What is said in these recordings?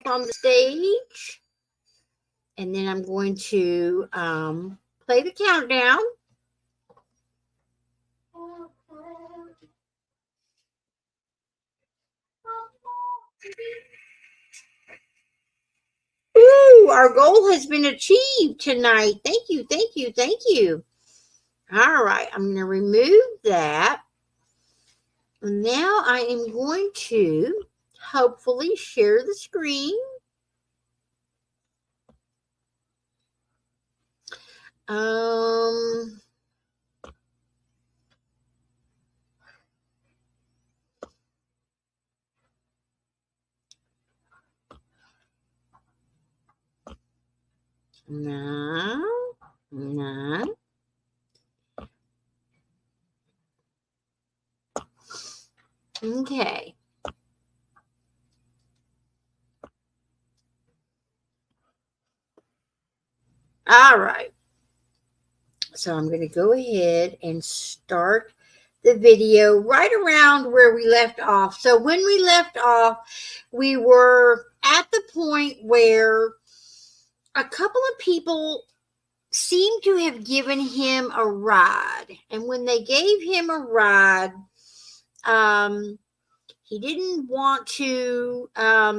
on the stage. And then I'm going to play the countdown. Ooh, our goal has been achieved tonight. Thank you, thank you, thank you. All right, I'm going to remove that. And now I am going to hopefully share the screen. Um, no. Okay. All right. So I'm going to go ahead and start the video right around where we left off. So when we left off, we were at the point where a couple of people seemed to have given him a ride. And when they gave him a ride, he didn't want to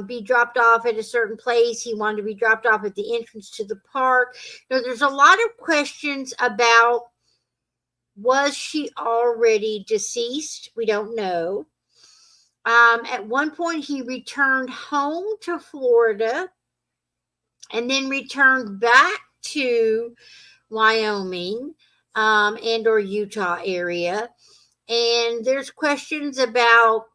be dropped off at a certain place. He wanted to be dropped off at the entrance to the park. There's a lot of questions about, was she already deceased? We don't know. At one point, he returned home to Florida and then returned back to Wyoming and or Utah area. And there's questions about,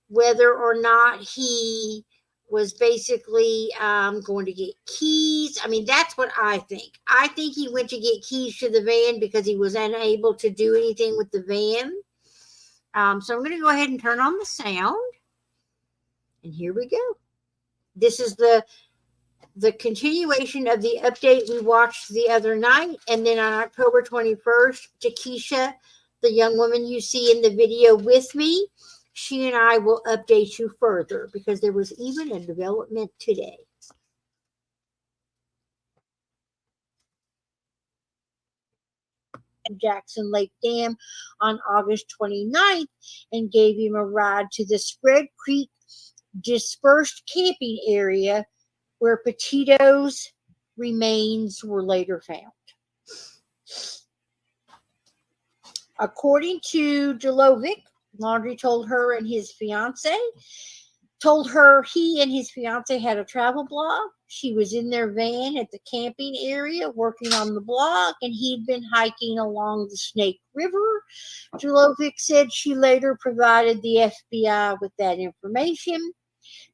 whether or not he was basically going to get keys. I mean, that's what I think. I think he went to get keys to the van because he was unable to do anything with the van. So I'm going to go ahead and turn on the sound. And here we go. This is the continuation of the update we watched the other night. And then on October 21st, Tekeisha, the young woman you see in the video with me, she and I will update you further because there was even a development today. Jackson Lake Dam on August 29th and gave him a ride to the Spread Creek dispersed camping area where Petito's remains were later found. According to Jelovic, Laundrie told her he and his fiance had a travel blog. She was in their van at the camping area working on the blog, and he'd been hiking along the Snake River. Jelovic said she later provided the FBI with that information.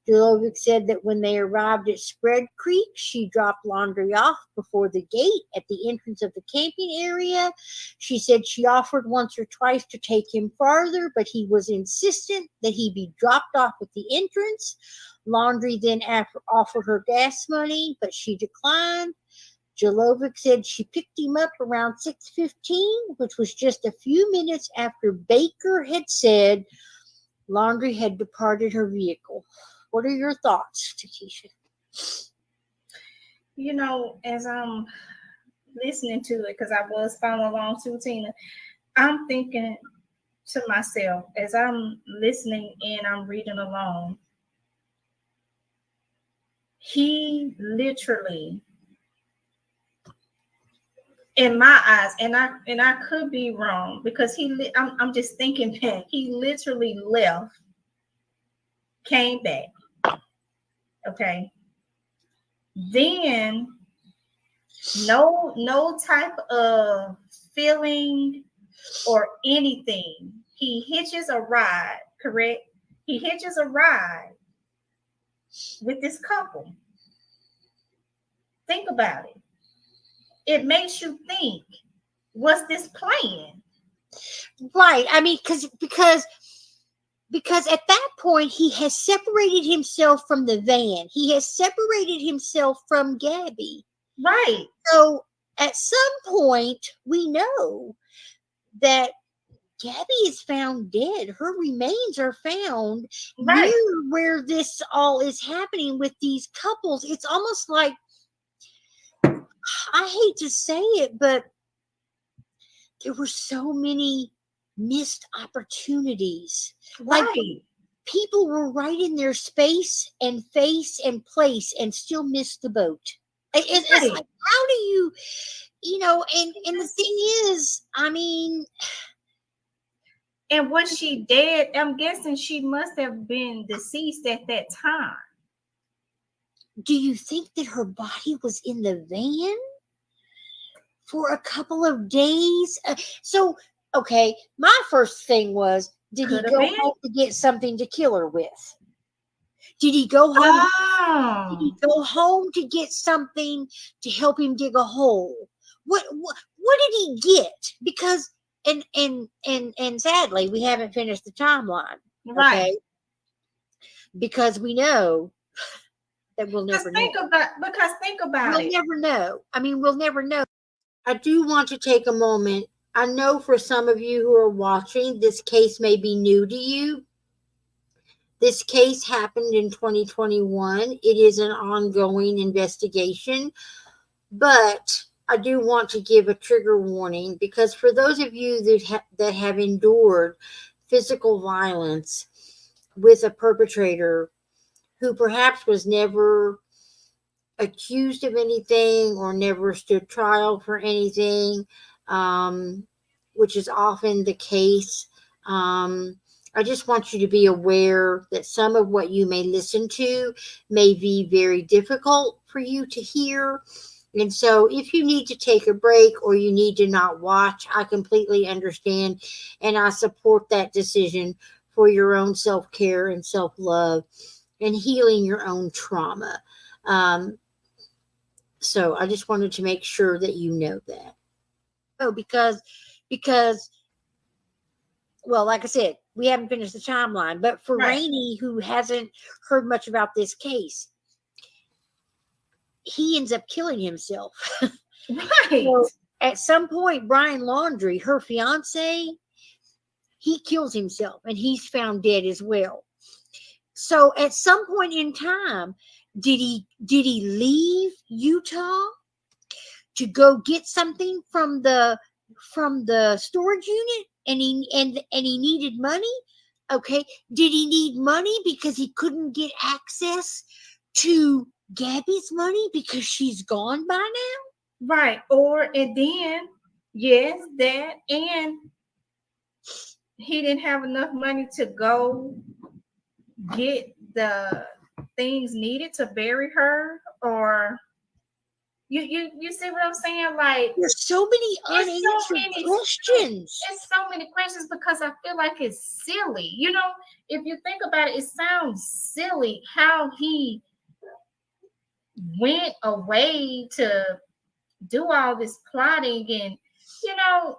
Jelovic said that when they arrived at Spread Creek, she dropped Laundrie off before the gate at the entrance of the camping area. She said she offered once or twice to take him farther, but he was insistent that he be dropped off at the entrance. Laundrie then offered her gas money, but she declined. Jelovic said she picked him up around 6:15, which was just a few minutes after Baker had said Laundrie had departed her vehicle. What are your thoughts, Tekeisha? As I'm listening to it, because I was following along too, Tina, I'm thinking to myself as I'm listening and I'm reading along, he literally, in my eyes, and I could be wrong because I'm just thinking back, he literally left, came back. Okay. Then no type of feeling or anything. He hitches a ride, correct? He hitches a ride with this couple. Think about it. It makes you think, what's this plan? Right. I mean, because at that point, he has separated himself from the van. He has separated himself from Gabby. Right. So at some point, we know that Gabby is found dead. Her remains are found Right. near where this all is happening with these couples. It's almost like, I hate to say it, but there were so many missed opportunities. Like, Right. people were right in their space and face and place and still missed the boat. It's Right. like, how do you, and the thing is, I mean, And was she dead? I'm guessing she must have been deceased at that time. do you think that her body was in the van for a couple of days? So, okay, my first thing was, did he Could have go been. home to get something to kill her with? Did he go home? Did he Oh, go home to get something to help him dig a hole? What did he get? Because and sadly, we haven't finished the timeline. right. Okay, because we know that we'll Because never know. think about We'll it. never know. I mean, we'll never know. I do want to take a moment. I know for some of you who are watching, this case may be new to you. This case happened in 2021. It is an ongoing investigation, but I do want to give a trigger warning, because for those of you that have endured physical violence with a perpetrator who perhaps was never accused of anything or never stood trial for anything, which is often the case. I just want you to be aware that some of what you may listen to may be very difficult for you to hear. And so, if you need to take a break or you need to not watch, I completely understand. And I support that decision for your own self care and self love and healing your own trauma. Um, so I just wanted to make sure that you know that. Oh, because well, like I said, we haven't finished the timeline. But for Right. Rainey, who hasn't heard much about this case, he ends up killing himself. Right. So at some point, Brian Laundrie, her fiance, he kills himself and he's found dead as well. So at some point in time, did he leave Utah to go get something from the storage unit, and he needed money? Okay, did he need money because he couldn't get access to Gabby's money because she's gone by now? Right. And then, yes, that, and he didn't have enough money to go get the things needed to bury her, or you see what I'm saying? Like, There's so many it's so unanswered many questions. it's so many questions, because I feel like it's silly. If you think about it, it sounds silly how he went away to do all this plotting, and how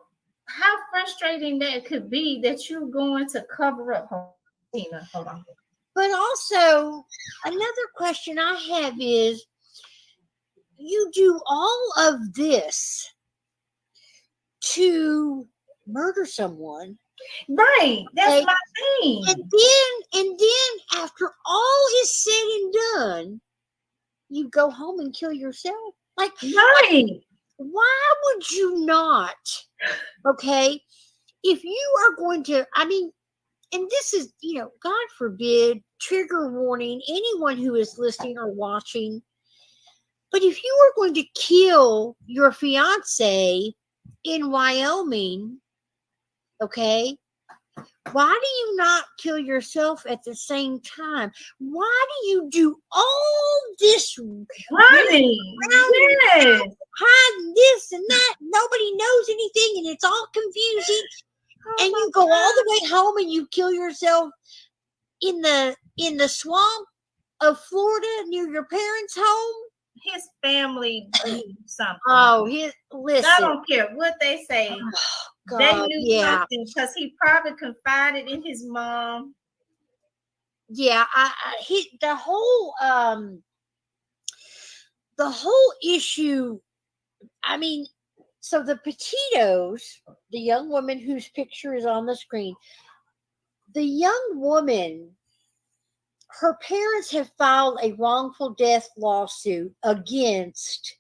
frustrating that could be, that you're going to cover up. Tina, hold on. But also, another question I have is, you do all of this to murder someone, Right, that's okay? my thing. And then after all is said and done, you go home and kill yourself. Like, Right, why would you not? Okay, if you are going to, I mean, and this is, God forbid, trigger warning, anyone who is listening or watching. But if you are going to kill your fiance in Wyoming, okay, why do you not kill yourself at the same time? Why do you do all this right, yes. hiding this and that? Nobody knows anything and it's all confusing. Oh And my you go all God. the way home and you kill yourself in the swamp of Florida near your parents' home. His family knew something. Oh, I listen. don't care what they say. Oh, They God, knew yeah. something, because he probably confided in his mom. Yeah, the whole issue, I mean, So the Petitos, the young woman whose picture is on the screen, the young woman, her parents have filed a wrongful death lawsuit against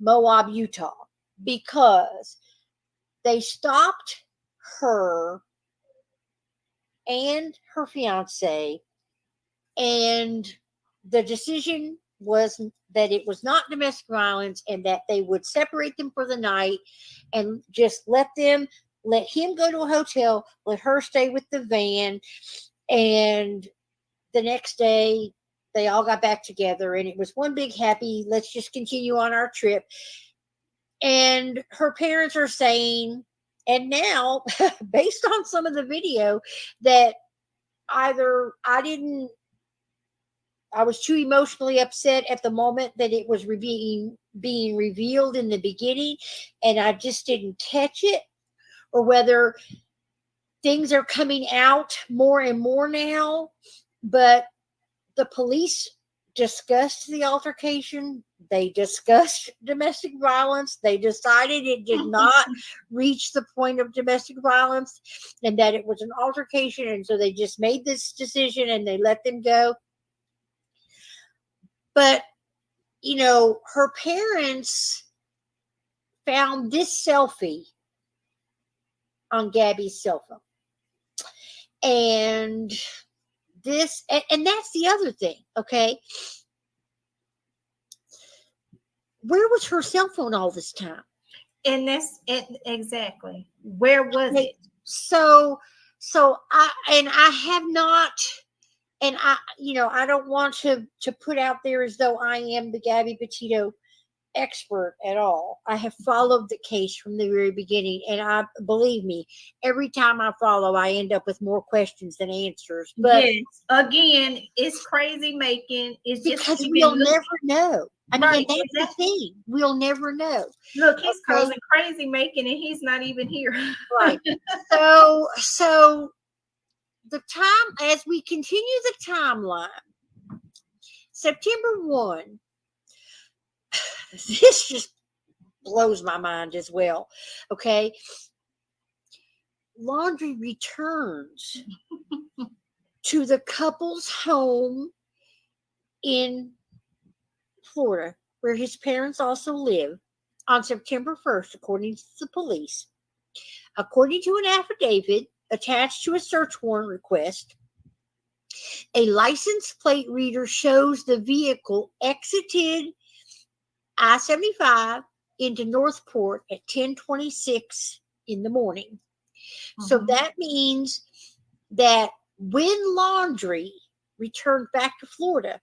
Moab, Utah, because they stopped her and her fiance, and the decision was that it was not domestic violence and that they would separate them for the night and just let him go to a hotel, let her stay with the van, and the next day they all got back together and it was one big happy, let's just continue on our trip. And her parents are saying, and now based on some of the video, that either I was too emotionally upset at the moment that it was being revealed in the beginning and I just didn't catch it, or whether things are coming out more and more now. But the police discussed the altercation. They discussed domestic violence. They decided it did not reach the point of domestic violence and that it was an altercation. And so they just made this decision and they let them go. But, her parents found this selfie on Gabby's cell phone. And that's the other thing, okay? Where was her cell phone all this time? And that's it exactly. Where was it? So I have not, and I don't want to put out there as though I am the Gabby Petito expert at all. I have followed the case from the very beginning, and believe me, every time I follow, I end up with more questions than answers. But yes, again, it's crazy making. It's because just we'll never know. I mean, right, that's exactly the thing. We'll never know. Look, he's causing crazy making, and he's not even here. Right. So the time, as we continue the timeline, September 1, this just blows my mind as well. Okay. Laundrie returns to the couple's home in Florida, where his parents also live, on September 1st, according to the police. According to an affidavit attached to a search warrant request, a license plate reader shows the vehicle exited I-75 into Northport at 10:26 in the morning. So that means that when Laundrie returned back to Florida,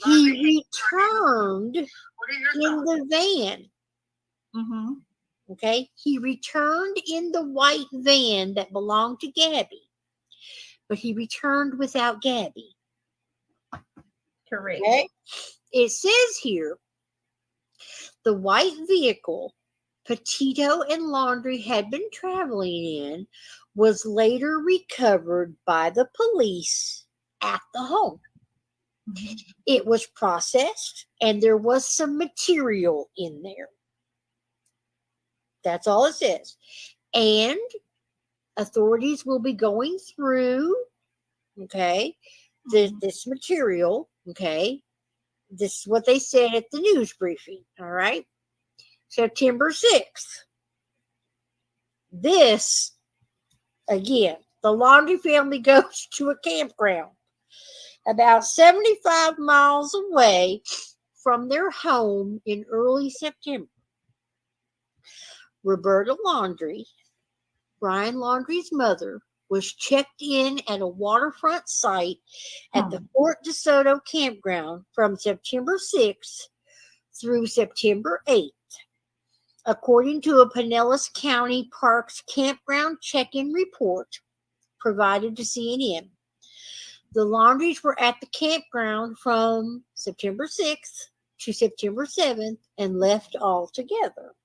he returned in the van. Okay, he returned in the white van that belonged to Gabby, but he returned without Gabby. Correct. Okay? It says here, the white vehicle Petito and Laundrie had been traveling in was later recovered by the police at the home. It was processed and there was some material in there. That's all it says. And authorities will be going through, okay, this material, okay. This is what they said at the news briefing, all right. September 6th. This, again, the Laundrie family goes to a campground about 75 miles away from their home in early September. Roberta Laundrie, Brian Laundrie's mother, was checked in at a waterfront site at the Fort DeSoto campground from September 6th through September 8th. According to a Pinellas County Parks campground check-in report provided to CNN, the Laundries were at the campground from September 6th to September 7th and left all together.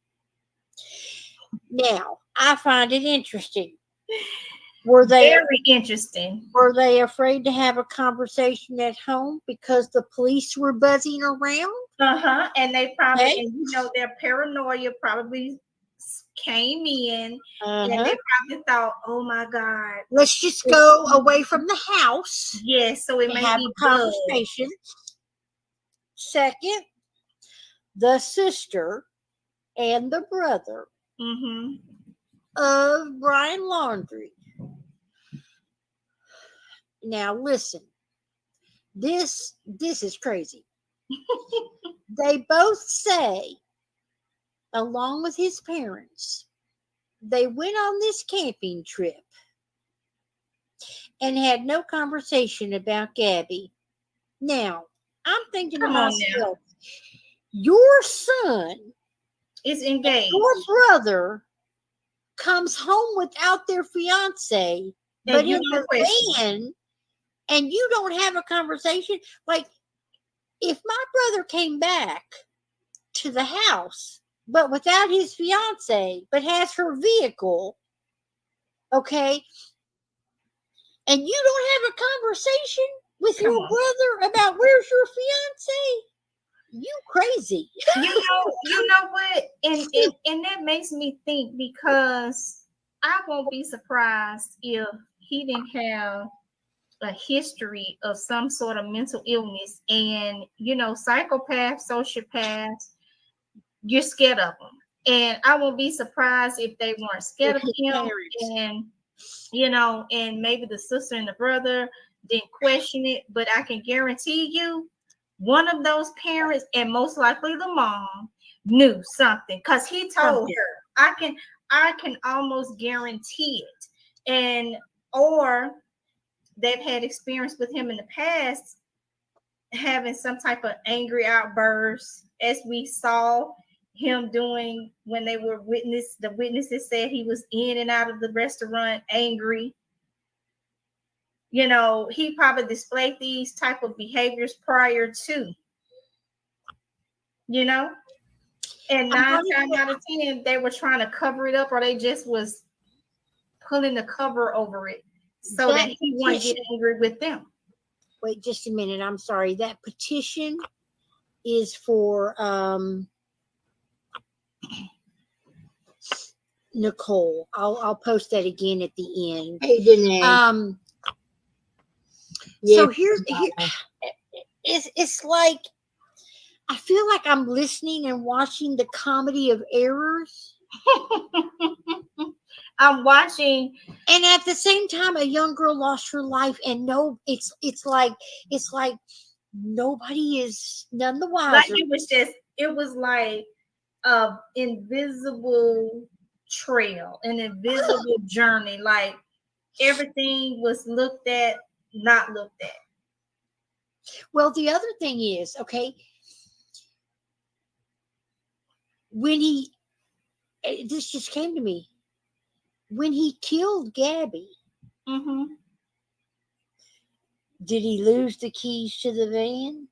Now, I find it interesting. Very interesting. Were they afraid to have a conversation at home because the police were buzzing around? And they probably, Okay. and you know, their paranoia probably came in, and they Uh-huh. probably thought, "Oh my God, Let's just it's go away from the house yes, so it to may have be a blood." conversation. Second, the sister and the brother Mm-hmm. of Brian Laundrie. Now listen, this is crazy. They both say, along with his parents, they went on this camping trip and had no conversation about Gabby. Now, I'm thinking to Come on now, myself, your son, it's engaged, your brother comes home without their fiance, but and you in don't the question it. van, and you don't have a conversation. Like, if my brother came back to the house, but without his fiance, but has her vehicle, okay, and you don't have a conversation with Come your on. brother about where's your fiance, you crazy. You know what? And that makes me think, because I won't be surprised if he didn't have a history of some sort of mental illness, and you know, psychopaths, sociopaths, you're scared of them. And I won't be surprised if they weren't scared With of his him, parents. and you know, and maybe the sister and the brother didn't question it, but I can guarantee you one of those parents, and most likely the mom, knew something, because he told Something. her. I can almost guarantee it. And or they've had experience with him in the past, having some type of angry outbursts, as we saw him doing when they were the witnesses said he was in and out of the restaurant angry. You know, he probably displayed these type of behaviors prior to, you know, and I'm 9 times gonna out of 10 they were trying to cover it up, or they just was pulling the cover over it so that that he wouldn't get petition. angry with them. Wait just a minute. I'm sorry. That petition is for Nicole. I'll post that again at the end. Hey, Danae. So here it's like I feel like I'm listening and watching the comedy of errors. I'm watching, And at the same time, a young girl lost her life, and no, it's like nobody is none the like wiser. it was like a invisible trail, an invisible journey. Like everything was looked at, not looked at. Well, the other thing is, okay, when this just came to me, when he killed Gabby, Mm-hmm. did he lose the keys to the van?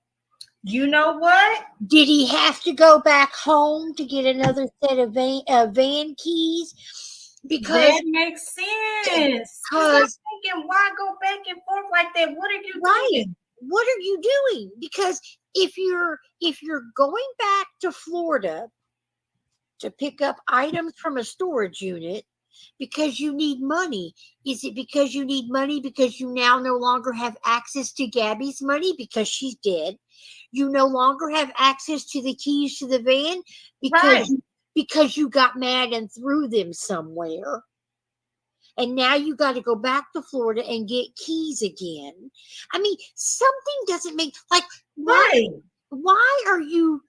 You know what? Did he have to go back home to get another set of van keys? Because That makes sense. Because I'm because thinking, why go back and forth like that? What are you right, doing? what are you doing? Because if you're going back to Florida to pick up items from a storage unit because you need money, is it because you need money because you now no longer have access to Gabby's money because she's dead? You no longer have access to the keys to the van Right. because you got mad and threw them somewhere. And now you got to go back to Florida and get keys again. I mean, something doesn't make like Right. why are you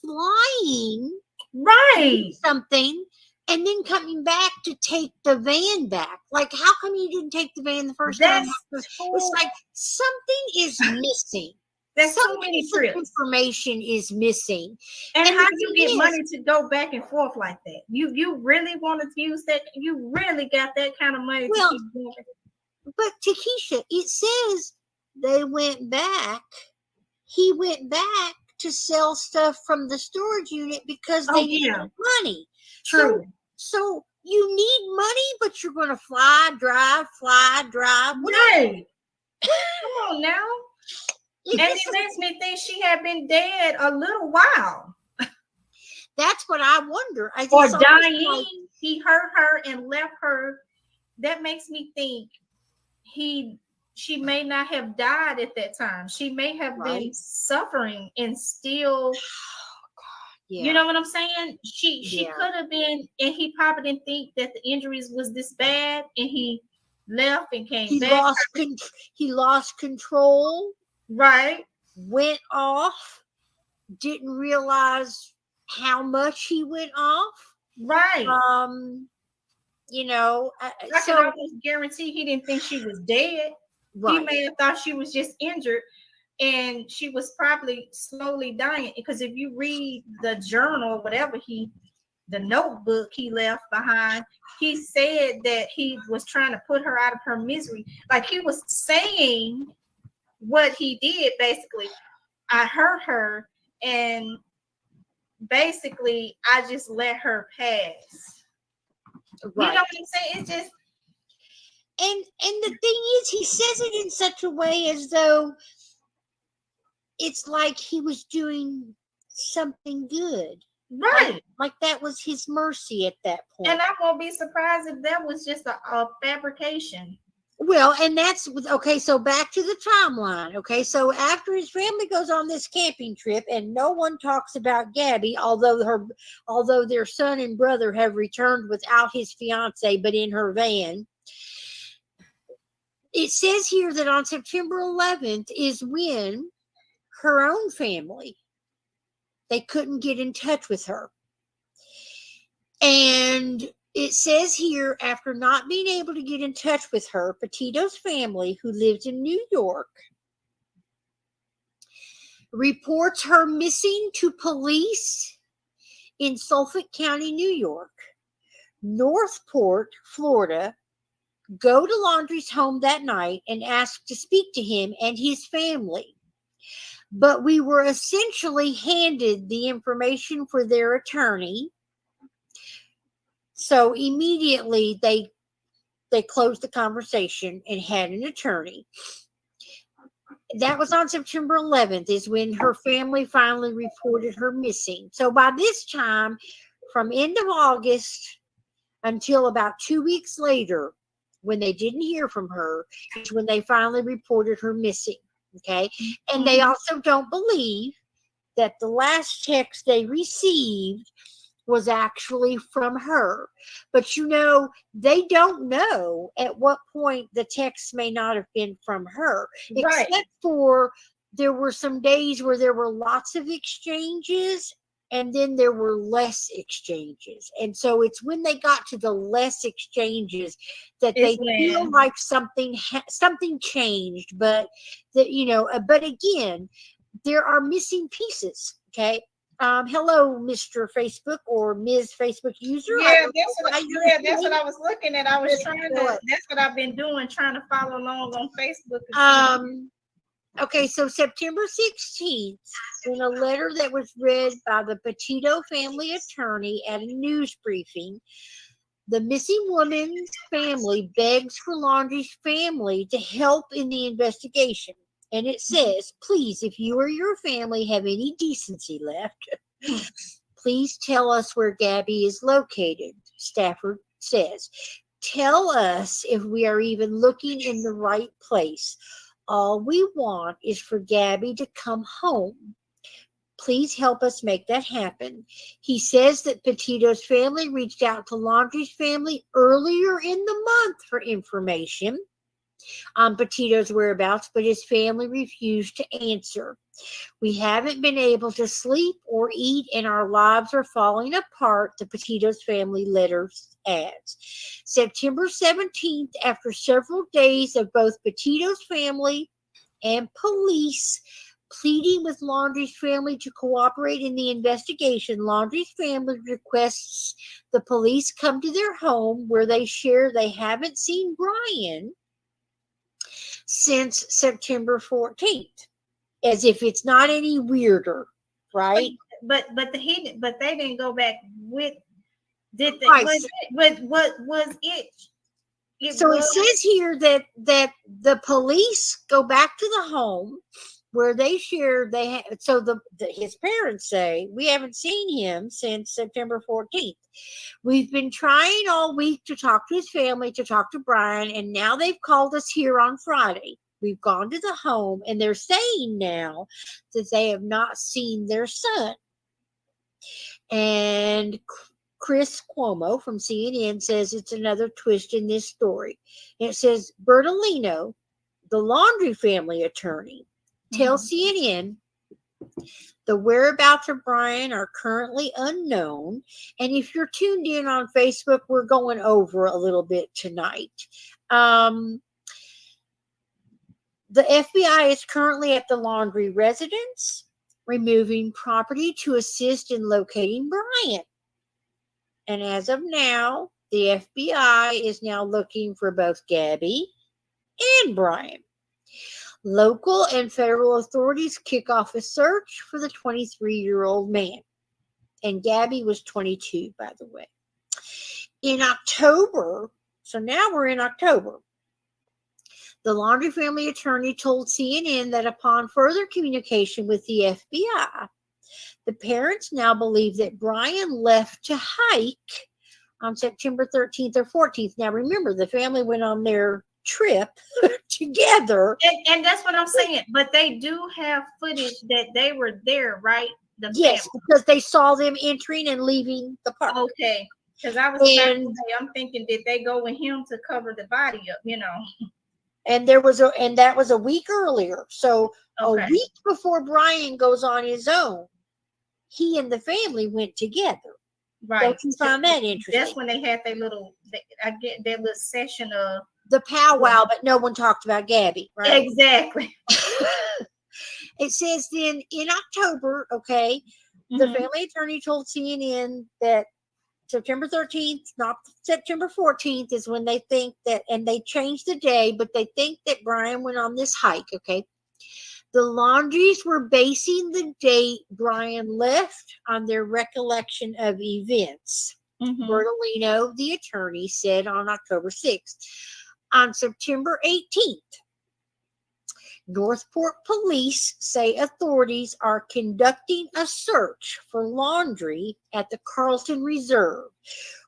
flying Right. something and then coming back to take the van back? Like, how come you didn't take the van the first time? That's It's like something is missing. that's Some too many piece of trips. information is missing. And And how the you thing get is, money to go back and forth like that? You really want to use that? You really got that kind of money well, to keep going? but Tekeisha, it says they went back. He went back to sell stuff from the storage unit because Oh they yeah, needed money. true. So you need money, but you're going to fly, drive. Right. Come on now. And it makes me think she had been dead a little while. That's what I wonder. Or dying. He hurt her and left her. That makes me think she may not have died at that time. She may have been suffering and still. Yeah. You know what I'm saying? She could have been, and he probably didn't think that the injuries was this bad, and he left and came back. He lost control. Right. Went off. Didn't realize how much he went off. Right. You know, I can almost guarantee he didn't think she was dead. Right. He may have thought she was just injured, and she was probably slowly dying. Because if you read the journal, whatever the notebook he left behind, he said that he was trying to put her out of her misery. Like he was saying what he did, basically. I hurt her, and basically I just let her pass. Right. You know what I'm saying? It's just, and the thing is, he says it in such a way as though it's like he was doing something good. Right. Like that was his mercy at that point. And I won't be surprised if that was just a fabrication. Well, and that's okay. So back to the timeline. Okay, so after his family goes on this camping trip, and no one talks about Gabby, although their son and brother have returned without his fiance, but in her van. It says here that on September 11th is when her own family, they couldn't get in touch with her, and it says here, after not being able to get in touch with her, Petito's family, who lives in New York, reports her missing to police in Suffolk County, New York. Northport, Florida, go to Laundrie's home that night and ask to speak to him and his family. But we were essentially handed the information for their attorney. So immediately they closed the conversation and had an attorney. That was on September 11th is when her family finally reported her missing. So by this time, from end of August until about 2 weeks later, when they didn't hear from her, is when they finally reported her missing. Okay. And they also don't believe that the last text they received was actually from her. But you know, they don't know at what point the text may not have been from her. Right. Except for there were some days where there were lots of exchanges, and then there were less exchanges. And so it's when they got to the less exchanges that they feel like something changed. But that, you know, but again, there are missing pieces. Okay. Hello, Mr. Facebook or Ms. Facebook user. Yeah, that's what I was looking at. That's what I've been doing, trying to follow along on Facebook. Okay, so September 16th, in a letter that was read by the Petito family attorney at a news briefing, the missing woman's family begs for Laundrie's family to help in the investigation. And it says, please, if you or your family have any decency left, please tell us where Gabby is located, Stafford says. Tell us if we are even looking in the right place. All we want is for Gabby to come home. Please help us make that happen. He says that Petito's family reached out to Laundrie's family earlier in the month for information on Petito's whereabouts, but his family refused to answer. We haven't been able to sleep or eat, and our lives are falling apart, the Petito's family letter adds. September 17th, after several days of both Petito's family and police pleading with Laundrie's family to cooperate in the investigation, Laundrie's family requests the police come to their home, where they share they haven't seen Brian since September 14th, as if it's not any weirder, right? But they didn't go back with. Did they? Right. What was it? It says here that the police go back to the home where they shared his parents say, we haven't seen him since September 14th. We've been trying all week to talk to his family, to talk to Brian, and now they've called us here on Friday. We've gone to the home, and they're saying now that they have not seen their son. And Chris Cuomo from CNN says it's another twist in this story. And it says Bertolino, the Laundrie family attorney, tells CNN the whereabouts of Brian are currently unknown. And if you're tuned in on Facebook, we're going over a little bit tonight. The FBI is currently at the Laundrie residence, removing property to assist in locating Brian. And as of now, the FBI is now looking for both Gabby and Brian. Local and federal authorities kick off a search for the 23-year-old man. And Gabby was 22, by the way. In October, so now we're in October, the Laundrie family attorney told CNN that upon further communication with the FBI, the parents now believe that Brian left to hike on September 13th or 14th. Now, remember, the family went on their trip together. And that's what I'm saying. But they do have footage that they were there, right? Yes, because they saw them entering and leaving the park. Okay. Because I was about to say, I'm thinking, did they go with him to cover the body up, And that was a week earlier. So a week before Brian goes on his own, he and the family went together. Right. Don't you find that interesting? That's when they had their little session of the powwow, but no one talked about Gabby, right? Exactly. It says then in October, the family attorney told CNN that September 13th, not September 14th, is when they think that, and they changed the day, but they think that Brian went on this hike, The Laundries were basing the date Brian left on their recollection of events. Bertolino, the attorney, said on October 6th. On September 18th, Northport police say authorities are conducting a search for Laundrie at the Carlton Reserve,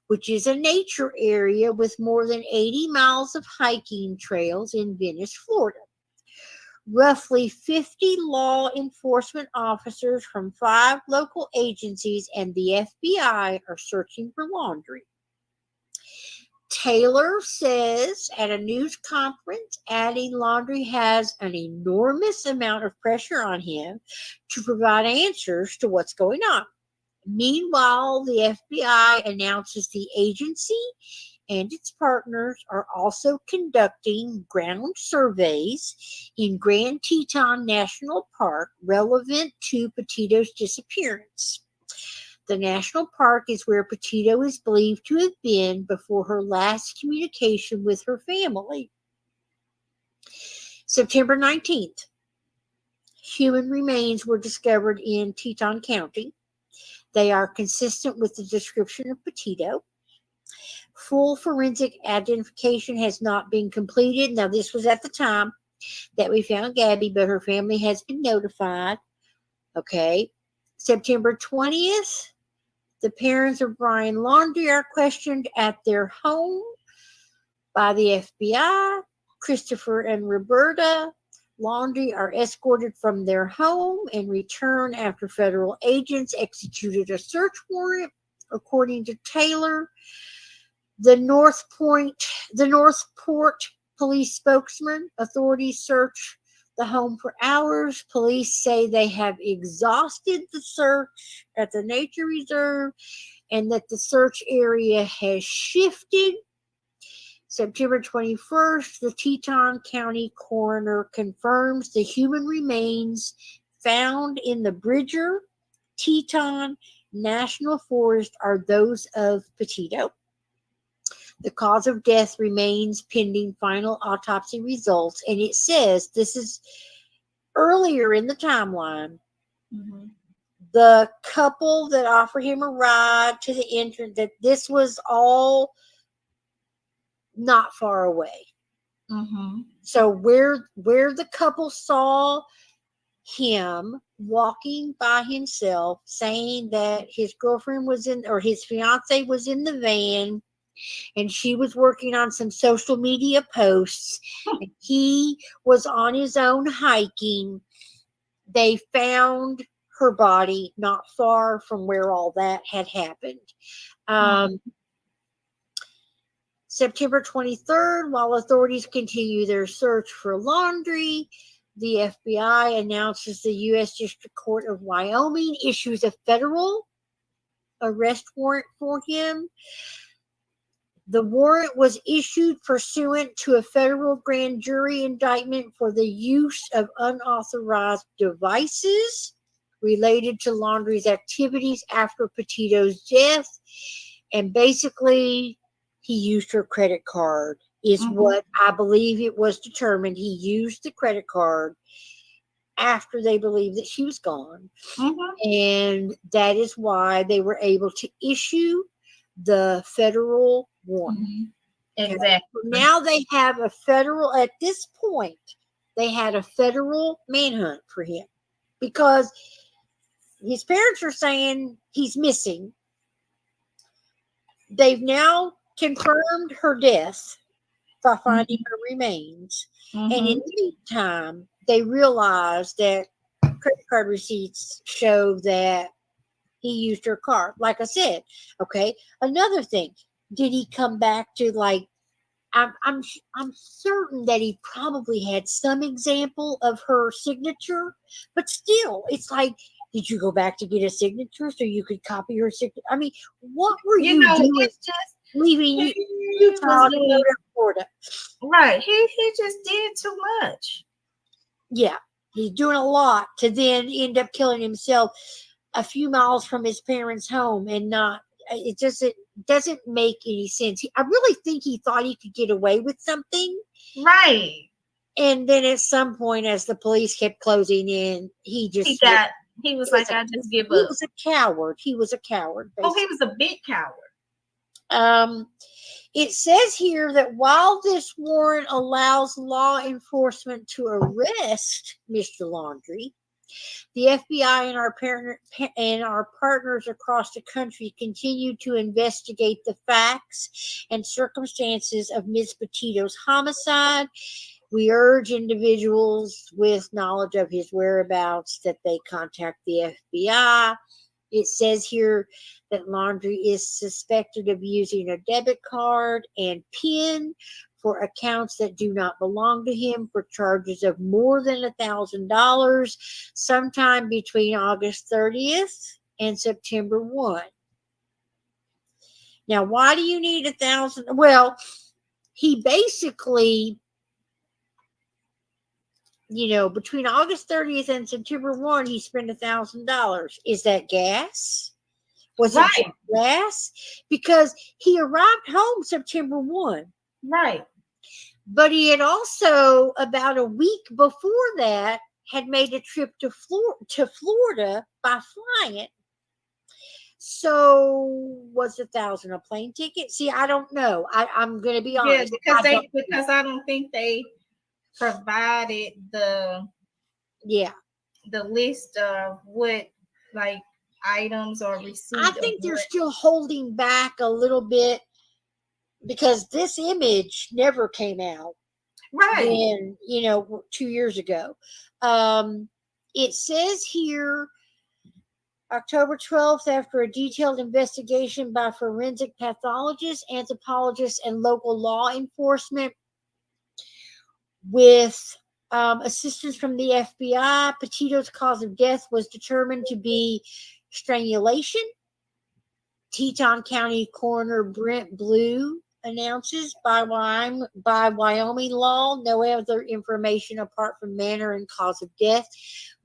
which is a nature area with more than 80 miles of hiking trails in Venice, Florida. Roughly 50 law enforcement officers from 5 local agencies and the FBI are searching for Laundrie. Taylor says at a news conference, adding Laundrie has an enormous amount of pressure on him to provide answers to what's going on. Meanwhile, the FBI announces the agency and its partners are also conducting ground surveys in Grand Teton National Park relevant to Petito's disappearance. The national park is where Petito is believed to have been before her last communication with her family. September 19th, human remains were discovered in Teton County. They are consistent with the description of Petito. Full forensic identification has not been completed. Now, this was at the time that we found Gabby, but her family has been notified. September 20th, the parents of Brian Laundrie are questioned at their home by the FBI. Christopher and Roberta Laundrie are escorted from their home and return after federal agents executed a search warrant. According to Taylor, the Northport police spokesman, authorities search the home for hours. Police say they have exhausted the search at the nature reserve and that the search area has shifted. September 21st, the Teton County coroner confirms the human remains found in the Bridger Teton National Forest are those of Petito. The cause of death remains pending final autopsy results. And it says, this is earlier in the timeline, the couple that offered him a ride to the entrance, that this was all not far away. So where the couple saw him walking by himself, saying that his girlfriend was in, or his fiance was in the van, and she was working on some social media posts, and he was on his own hiking. They found her body not far from where all that had happened. Mhm. September 23rd, while authorities continue their search for Laundrie, the FBI announces the U.S. District Court of Wyoming issues a federal arrest warrant for him. The warrant was issued pursuant to a federal grand jury indictment for the use of unauthorized devices related to Laundrie's activities after Petito's death. And basically, he used her credit card, is what I believe it was determined. He used the credit card after they believed that she was gone. And that is why they were able to issue the federal warrant. Exactly. Now they have a federal, at this point, they had a federal manhunt for him because his parents are saying he's missing. They've now confirmed her death by finding her remains. And in the meantime, they realized that credit card receipts show that he used her card. Like I said, okay. Another thing, did he come back to like? I'm certain that he probably had some example of her signature, but still, it's like, did you go back to get a signature so you could copy her signature? I mean, what were you doing? It's just Leaving Utah to go to Florida. Right. He just did too much. Yeah, he's doing a lot to then end up killing himself a few miles from his parents' home, and not. It just doesn't make any sense. I really think he thought he could get away with something, right? And then at some point, as the police kept closing in, he was like, I just give up. He was a coward. He was a coward. Basically. Oh, he was a big coward. It says here that while this warrant allows law enforcement to arrest Mr. Laundrie, the FBI and our partners across the country continue to investigate the facts and circumstances of Ms. Petito's homicide. We urge individuals with knowledge of his whereabouts that they contact the FBI. It says here that Laundrie is suspected of using a debit card and PIN for accounts that do not belong to him for charges of more than $1,000 sometime between August 30th and September 1. Now, why do you need $1,000? Well, he basically, between August 30th and September 1, he spent $1,000. Is that gas? Was it just gas? Because he arrived home September 1. Right. But he had also, about a week before that, had made a trip to Florida by flying. So was $1,000 a plane ticket? See, I don't know. I'm going to be honest. Yeah, because I don't think they provided the list of what items or receipts. I think they're still holding back a little bit because this image never came out. Right. When, 2 years ago. It says here, October 12th, after a detailed investigation by forensic pathologists, anthropologists, and local law enforcement with assistance from the FBI, Petito's cause of death was determined to be strangulation. Teton County Coroner Brent Blue announces by Wyoming law, no other information apart from manner and cause of death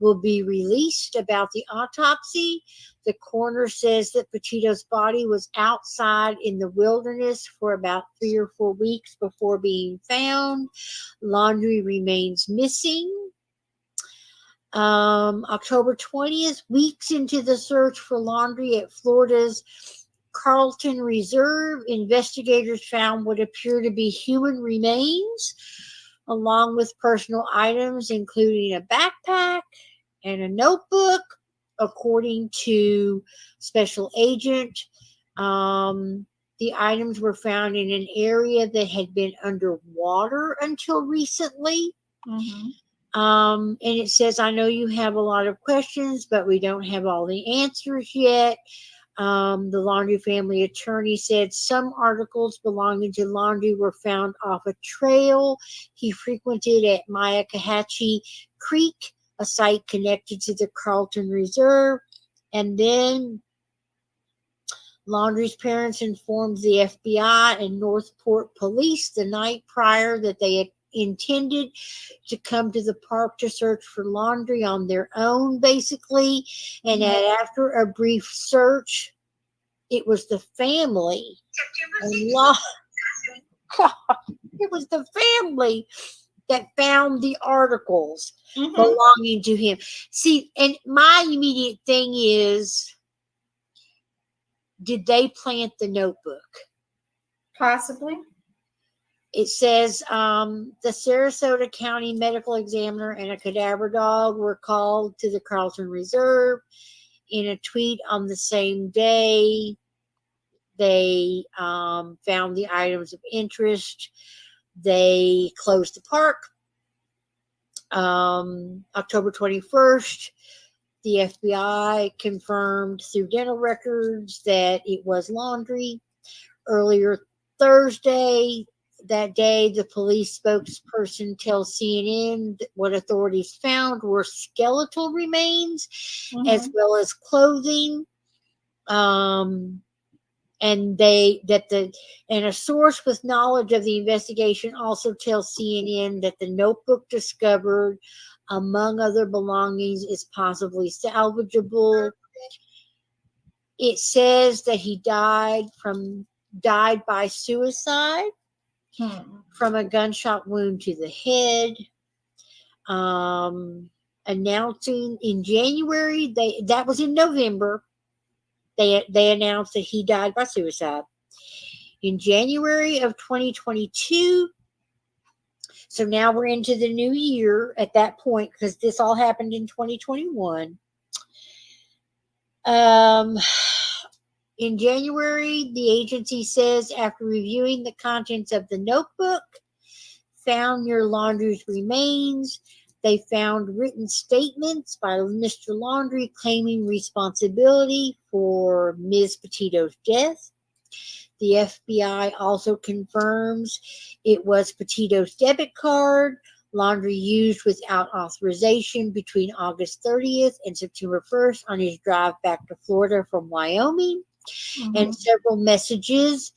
will be released about the autopsy. The coroner says that Petito's body was outside in the wilderness for about 3 or 4 weeks before being found. Laundrie remains missing. October 20th, weeks into the search for Laundrie at Florida's Carlton Reserve, investigators found what appear to be human remains, along with personal items, including a backpack, and a notebook. According to Special Agent, the items were found in an area that had been underwater until recently. Mm-hmm. And it says, I know you have a lot of questions, but we don't have all the answers yet. The Laundrie family attorney said some articles belonging to Laundrie were found off a trail he frequented at Myakkahatchee Creek, a site connected to the Carlton Reserve. And then Laundrie's parents informed the FBI and Northport police the night prior that they had intended to come to the park to search for Laundrie on their own, basically. And that after a brief search, it was the family. It was the family that found the articles belonging to him. See, and my immediate thing is, did they plant the notebook? Possibly. It says the Sarasota County medical examiner and a cadaver dog were called to the Carlton Reserve. In a tweet on the same day, they found the items of interest. They closed the park. October 21st, the FBI confirmed through dental records that it was Laundrie. Earlier Thursday, that day, the police spokesperson tells CNN that what authorities found were skeletal remains as well as clothing. And a source with knowledge of the investigation also tells CNN that the notebook discovered, among other belongings, is possibly salvageable. It says that he died by suicide from a gunshot wound to the head. Announcing in January, that was in November. They announced that he died by suicide. In January of 2022, so now we're into the new year at that point, because this all happened in 2021. In January, the agency says, after reviewing the contents of the notebook found near Laundrie's remains, they found written statements by Mr. Laundrie claiming responsibility for Ms. Petito's death. The FBI also confirms it was Petito's debit card Laundrie used without authorization between August 30th and September 1st on his drive back to Florida from Wyoming. And several messages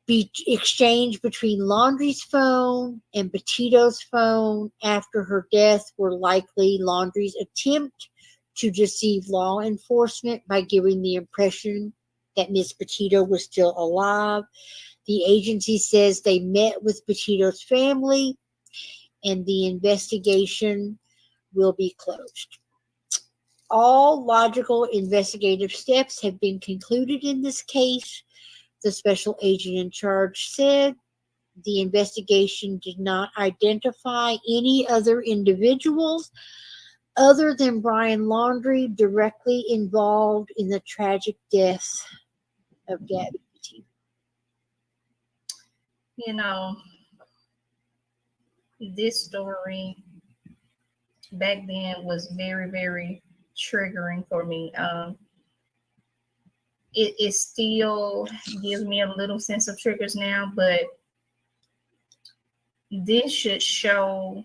exchanged between Laundrie's phone and Petito's phone after her death were likely Laundrie's attempt to deceive law enforcement by giving the impression that Miss Petito was still alive. The agency says they met with Petito's family and the investigation will be closed. All logical investigative steps have been concluded in this case, the special agent in charge said. The investigation did not identify any other individuals other than Brian Laundrie directly involved in the tragic death of Gabby Petito. You know, this story back then was very, very triggering for me. It still gives me a little sense of triggers now, but this should show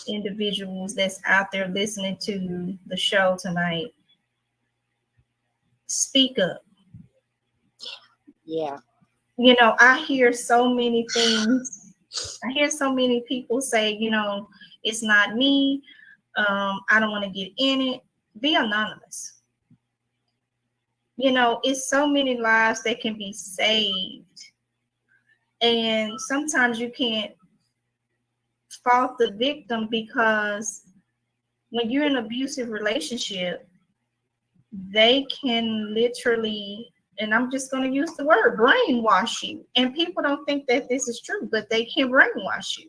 individuals that's out there listening to the show tonight, speak up. Yeah. You know, I hear so many things. I hear so many people say, you know, it's not me. I don't want to get in it. Be anonymous. You know, it's so many lives that can be saved. And sometimes you can't fault the victim, because when you're in an abusive relationship, they can literally, and I'm just going to use the word, brainwash you. And people don't think that this is true, but they can brainwash you.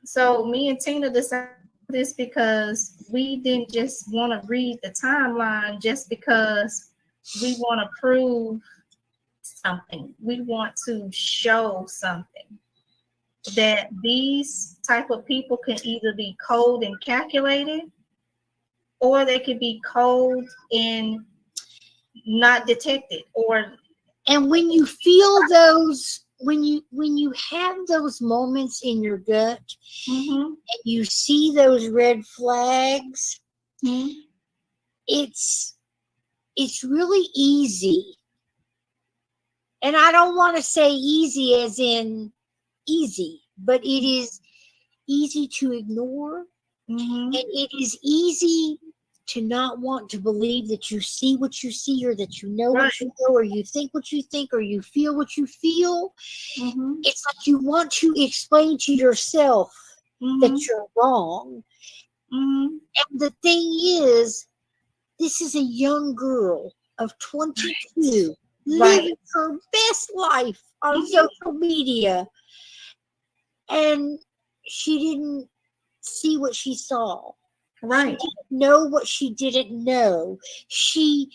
So me and Tina decided this because we didn't just want to read the timeline just because we want to prove something. We want to show something, that these type of people can either be cold and calculated, or they could be cold and not detected. And when you feel those, when you have those moments in your gut, and you see those red flags, it's really easy. And I don't want to say easy as in easy, but it is easy to ignore, and it is easy to not want to believe that you see what you see, or that you know what you know, or you think what you think, or you feel what you feel. It's like you want to explain to yourself that you're wrong. And the thing is, this is a young girl of 22 living her best life on social media, and she didn't see what she saw. She didn't know what she didn't know. She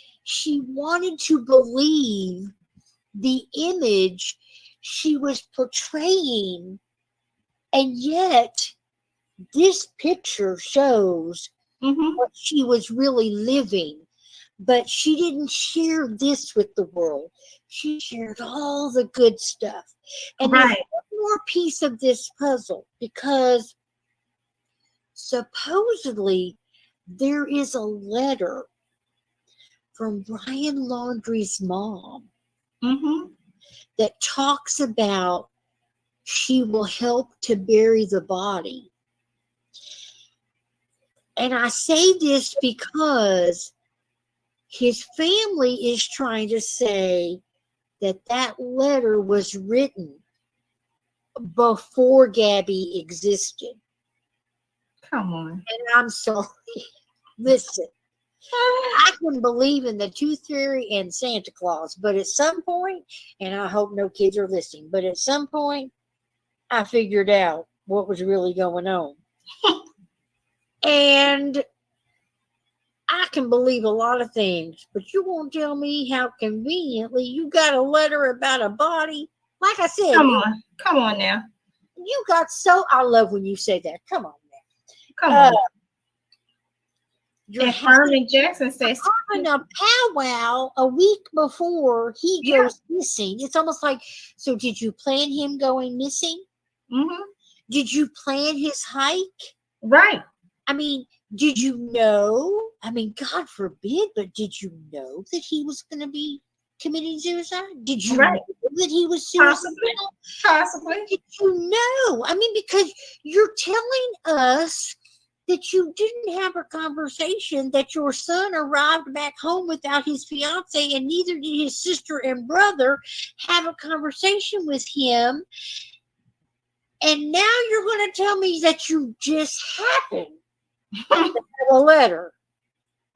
wanted to believe the image she was portraying, and yet this picture shows what she was really living. But she didn't share this with the world. She shared all the good stuff. And there's one more piece of this puzzle, because supposedly there is a letter from Brian Laundrie's mom that talks about she will help to bury the body. And I say this because his family is trying to say that that letter was written before Gabby existed. Come on. And I'm sorry. Listen, I can believe in the Tooth Fairy and Santa Claus, but at some point, and I hope no kids are listening, but at some point, I figured out what was really going on. And I can believe a lot of things, but you won't tell me how conveniently you got a letter about a body. Like I said, come on now. You got so, I love when you say that. Come on now. Come on. You're Herman Jackson says having a powwow a week before he goes missing. It's almost like, so did you plan him going missing? Did you plan his hike? Right. I mean, did you know? I mean, God forbid, but did you know that he was going to be committing suicide? Did you know that he was suicidal? Possibly. Did you know? I mean, because you're telling us that you didn't have a conversation, that your son arrived back home without his fiance, and neither did his sister and brother have a conversation with him. And now you're going to tell me that you just happened to have a letter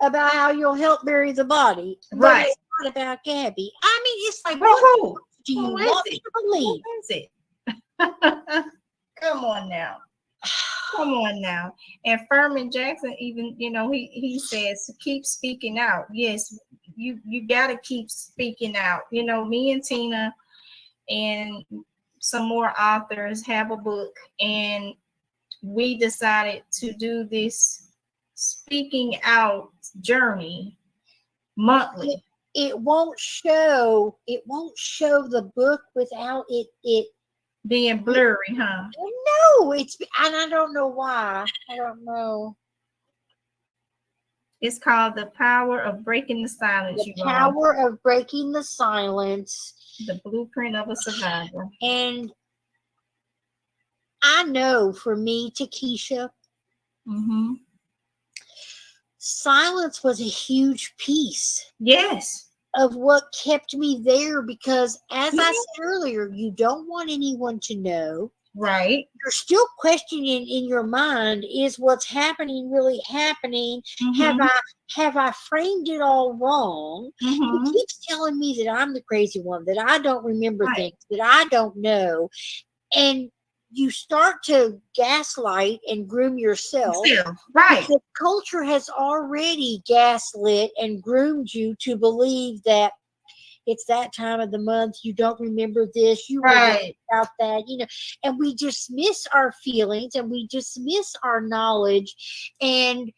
about how you'll help bury the body. But it's not about Gabby. I mean, it's like, what do you want to believe? Who is it? Come on now. Come on now. And Furman Jackson, even, he says to keep speaking out. Yes, you got to keep speaking out. Me and Tina and some more authors have a book, and we decided to do this speaking out journey monthly. It won't show the book without it being blurry, huh? No, and I don't know why. I don't know. It's called The Power of Breaking the Silence. The Power of Breaking the Silence. The Blueprint of a Survivor. And I know for me, Tekeisha, silence was a huge piece. Yes. Of what kept me there, because as I said earlier, you don't want anyone to know. Right. You're still questioning in your mind, is what's happening really happening? Have I framed it all wrong? He keeps telling me that I'm the crazy one, that I don't remember things, that I don't know. And you start to gaslight and groom yourself. Still, right. Because culture has already gaslit and groomed you to believe that it's that time of the month, you don't remember this, you were Right. about that, and we dismiss our feelings and we dismiss our knowledge, and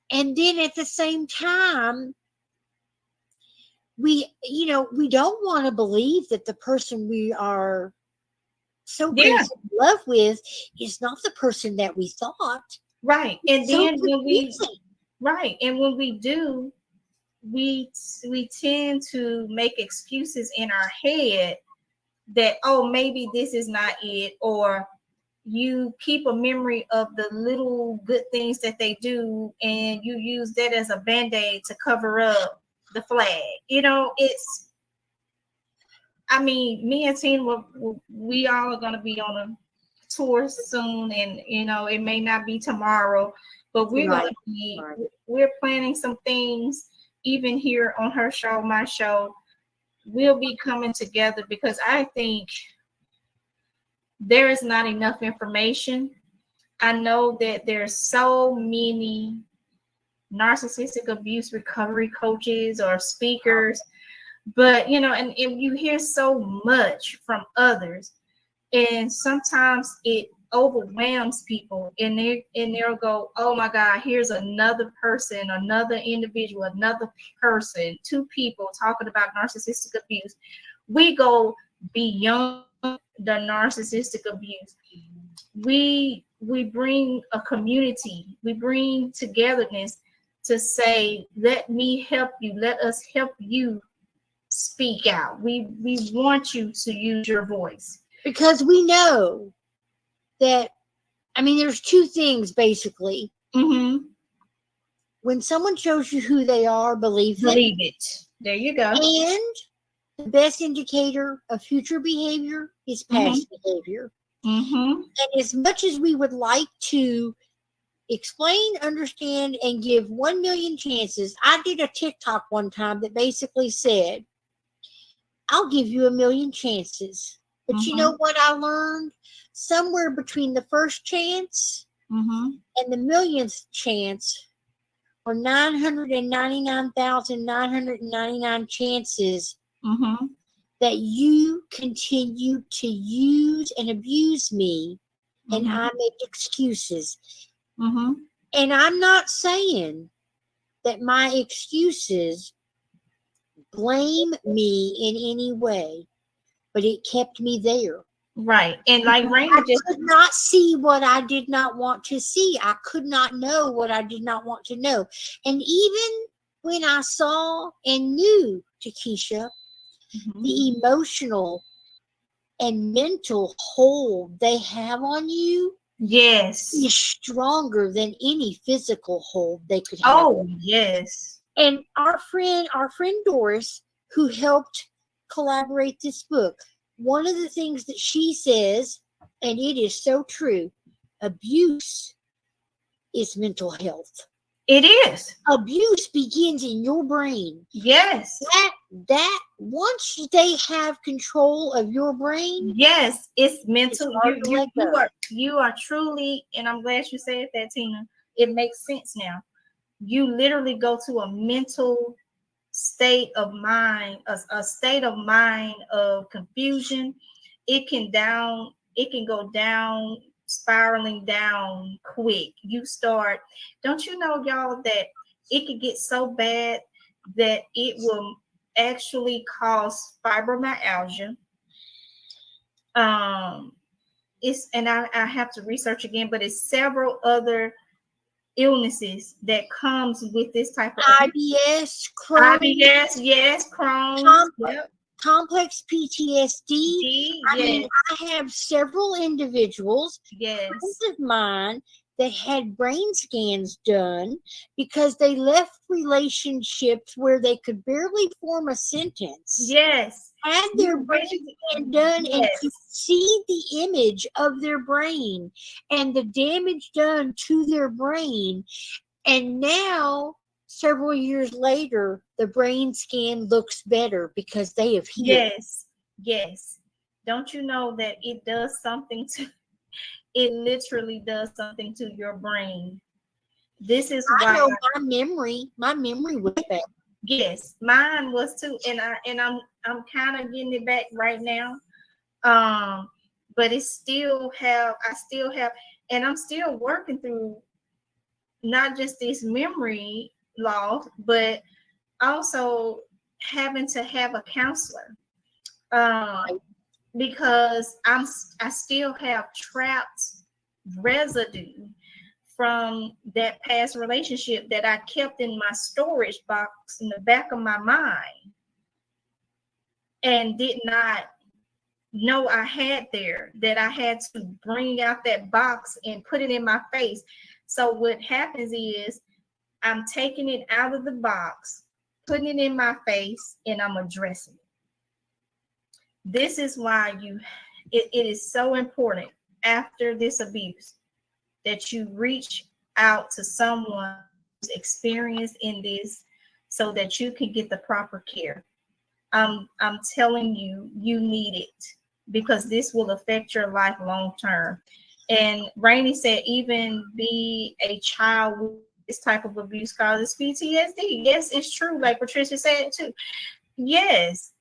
then at the same time, we don't want to believe that the person we are so Yeah. crazy in love with is not the person that we thought. Right. And So then when we confusing. right, and when we do, we tend to make excuses in our head that, oh, maybe this is not it, or you keep a memory of the little good things that they do and you use that as a band-aid to cover up the flag. It's, I mean, me and Tina, we all are going to be on a tour soon, and it may not be tomorrow, but we're going to be, we're planning some things even here on her show, my show. We'll be coming together because I think there is not enough information. I know that there's so many narcissistic abuse recovery coaches or speakers, but and you hear so much from others, and sometimes it overwhelms people, and they'll go, oh my God, here's another person, another individual, another person, two people talking about narcissistic abuse. We go beyond the narcissistic abuse. We bring a community, we bring togetherness to say, let me help you, let us help you speak out. We want you to use your voice. Because we know that, there's two things basically. Mm-hmm. When someone shows you who they are, believe it. There you go. And the best indicator of future behavior is past behavior. Mm-hmm. And as much as we would like to explain, understand, and give 1 million chances, I did a TikTok one time that basically said, I'll give you 1 million chances. But you know what I learned? Somewhere between the first chance and the millionth chance, or 999,999 chances that you continue to use and abuse me, and I make excuses. And I'm not saying that my excuses blame me in any way, but it kept me there. Right. And like Raina I could not see what I did not want to see. I could not know what I did not want to know. And even when I saw and knew, Tekeisha, the emotional and mental hold they have on you, yes, is stronger than any physical hold they could have. Oh, yes. And our friend Doris, who helped collaborate this book, one of the things that she says, and it is so true, abuse is mental health. It is. Abuse begins in your brain. Yes. That once they have control of your brain, yes, it's mental. It's you are truly, and I'm glad you said that, Tina. It makes sense now. You literally go to a mental state of mind, a state of mind of confusion. It can go down, spiraling down quick. You start, don't you know, y'all, that it could get so bad that it will actually cause fibromyalgia. It's, and I have to research again, but it's several other illnesses that comes with this type of IBS, Crohn's, yes, Crohn's, complex PTSD. I have several individuals, friends of mine, that had brain scans done because they left relationships where they could barely form a sentence. Yes. Had their brain scan done and could see the image of their brain and the damage done to their brain. And now, several years later, the brain scan looks better because they have healed. Yes. Don't you know that it does something it literally does something to your brain. This is I why know my memory was bad. yes, mine was too, and I'm kind of getting it back right now. But it still have I still have, and I'm still working through not just this memory loss, but also having to have a counselor. Because I still have trapped residue from that past relationship that I kept in my storage box in the back of my mind and did not know I had there, that I had to bring out that box and put it in my face. So what happens is I'm taking it out of the box, putting it in my face, and I'm addressing it. This is why it is so important after this abuse that you reach out to someone who's experienced in this so that you can get the proper care. I'm telling you, you need it because this will affect your life long term. And Rainey said, even be a child with this type of abuse causes PTSD. Yes, it's true. Like Patricia said too. Yes,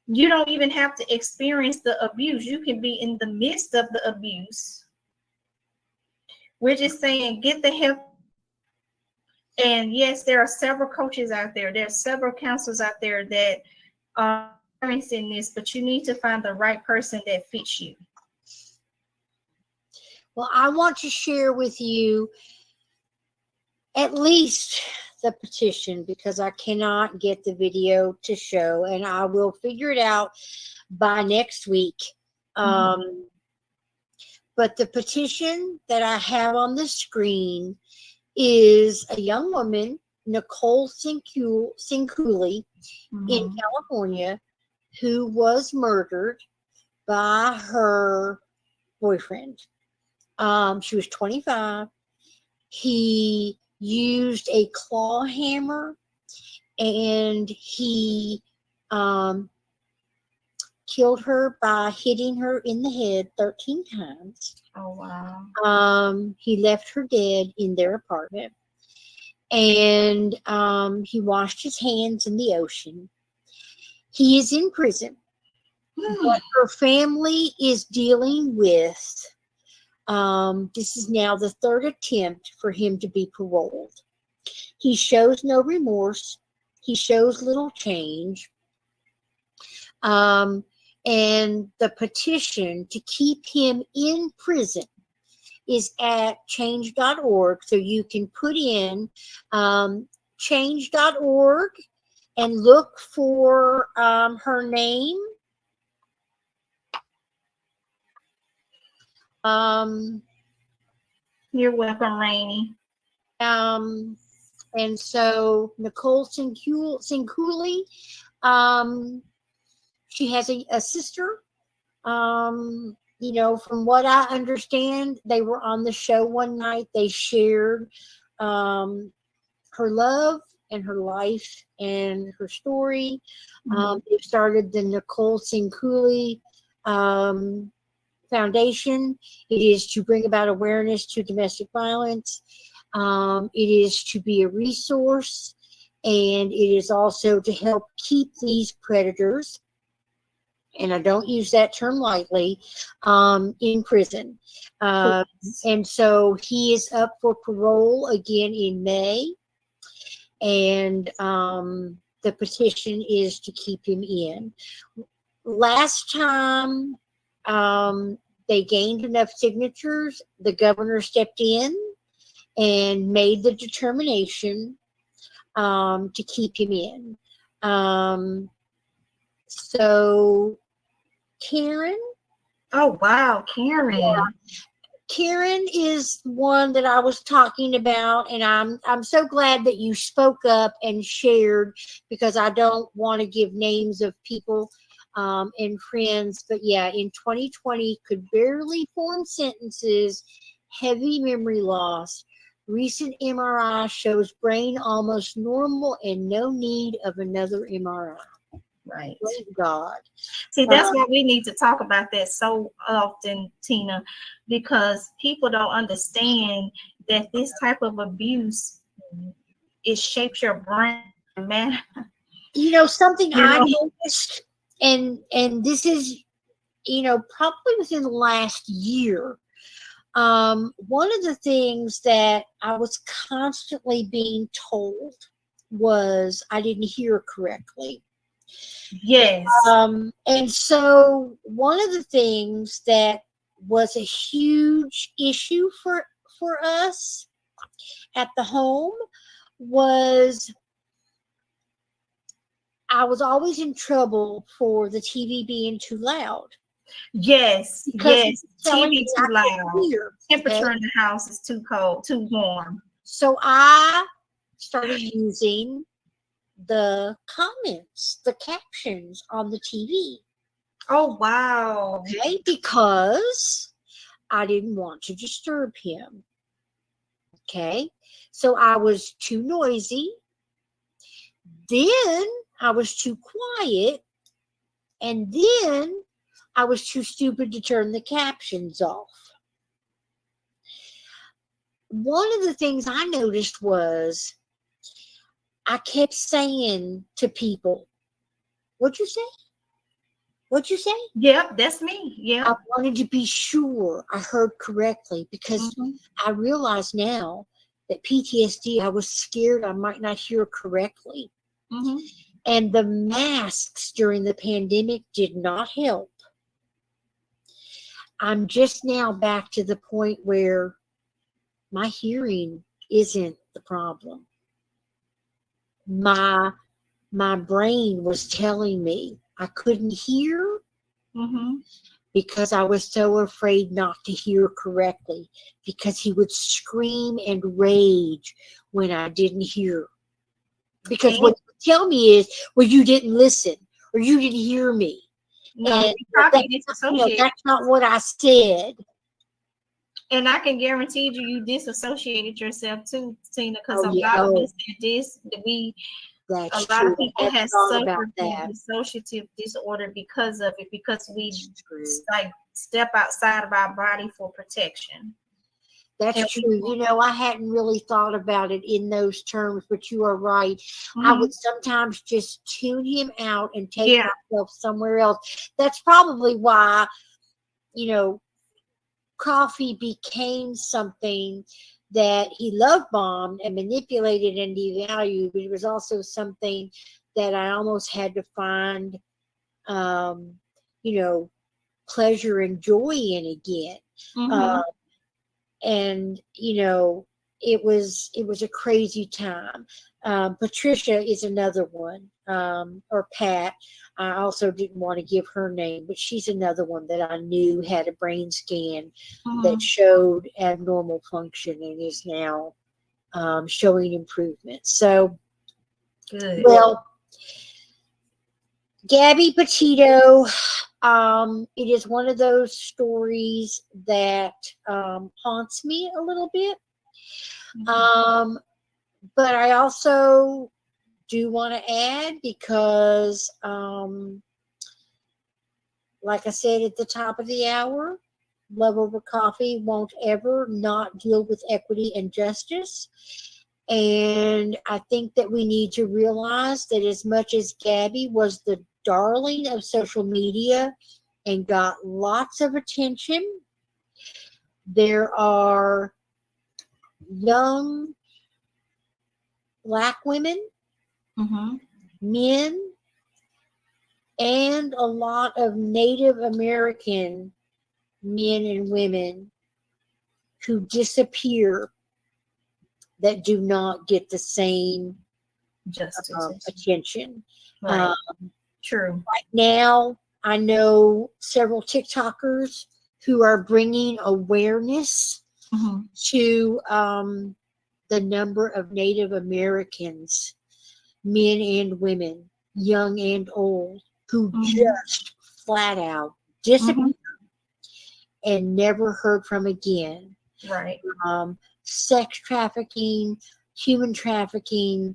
you don't even have to experience the abuse. You can be in the midst of the abuse. We're just saying, get the help. And yes, there are several coaches out there. There are several counselors out there that are experiencing this, but you need to find the right person that fits you. Well, I want to share with you at least the petition because I cannot get the video to show, and I will figure it out by next week. But the petition that I have on the screen is a young woman, Nicole Sinkuli, in California, who was murdered by her boyfriend. She was 25. He used a claw hammer and he killed her by hitting her in the head 13 times. Oh, wow. He left her dead in their apartment. And he washed his hands in the ocean. He is in prison. What her family is dealing with, this is now the third attempt for him to be paroled. He shows no remorse. He shows little change. And the petition to keep him in prison is at change.org. So you can put in change.org and look for her name. You're welcome, Rainey. And so Nicole Sinkuli, she has a sister. You know, from what I understand, they were on the show one night. They shared her love and her life and her story. They've started the Nicole Sinkuli Foundation. It is to bring about awareness to domestic violence. It is to be a resource, and it is also to help keep these predators, and I don't use that term lightly, in prison. And so he is up for parole again in May, and the petition is to keep him in. Last time they gained enough signatures, the governor stepped in and made the determination to keep him in. So Karen. Oh, wow, Karen. Yeah. Karen is one that I was talking about, and I'm so glad that you spoke up and shared, because I don't want to give names of people and friends, but yeah, in 2020 could barely form sentences, heavy memory loss. Recent MRI shows brain almost normal and no need of another MRI. Right. Thank God. See, that's why we need to talk about that so often, Tina, because people don't understand that this type of abuse, it shapes your brain, man. Something You I know? noticed, and this is, probably within the last year. One of the things that I was constantly being told was I didn't hear correctly. Yes. And so one of the things that was a huge issue for us at the home was I was always in trouble for the TV being too loud. Yes. Because Yes. telling me TV too I couldn't loud. hear, Temperature okay? in the house is too cold, too warm. So I started using the comments, the captions on the TV. Oh, wow. Okay, because I didn't want to disturb him. Okay, so I was too noisy. Then I was too quiet. And then I was too stupid to turn the captions off. One of the things I noticed was I kept saying to people, "What'd you say? What'd you say?" Yep, that's me. Yep. I wanted to be sure I heard correctly because I realize now that PTSD, I was scared I might not hear correctly. And the masks during the pandemic did not help. I'm just now back to the point where my hearing isn't the problem. My brain was telling me I couldn't hear because I was so afraid not to hear correctly, because he would scream and rage when I didn't hear. Because what he would tell me is, well, you didn't listen or you didn't hear me. No, And you probably disassociated. that's not what I said. And I can guarantee you disassociated yourself too, Tina, because Oh, a yeah. lot of Oh, us did this. that's A lot true. of people I have thought about suffered from that. dissociative disorder because of it, because we That's true. like step outside of our body for protection. That's And true. I hadn't really thought about it in those terms, but you are right. I Mhm. would sometimes just tune him out and take Yeah. myself somewhere else. That's probably why, coffee became something that he love bombed and manipulated and devalued, but it was also something that I almost had to find, you know, pleasure and joy in again. And it was a crazy time. Patricia is another one, or Pat. I also didn't want to give her name, but she's another one that I knew had a brain scan that showed abnormal function and is now showing improvement. So, Good. well, Gabby Petito, it is one of those stories that haunts me a little bit. But I also do want to add, because, like I said at the top of the hour, Love Over Coffee won't ever not deal with equity and justice. And I think that we need to realize that as much as Gabby was the darling of social media and got lots of attention, there are young Black women, men, and a lot of Native American men and women who disappear that do not get the same Justice. attention. Right. True. Right now, I know several TikTokers who are bringing awareness to the number of Native Americans, men and women, young and old, who just flat out disappeared and never heard from again. Right. Sex trafficking, human trafficking,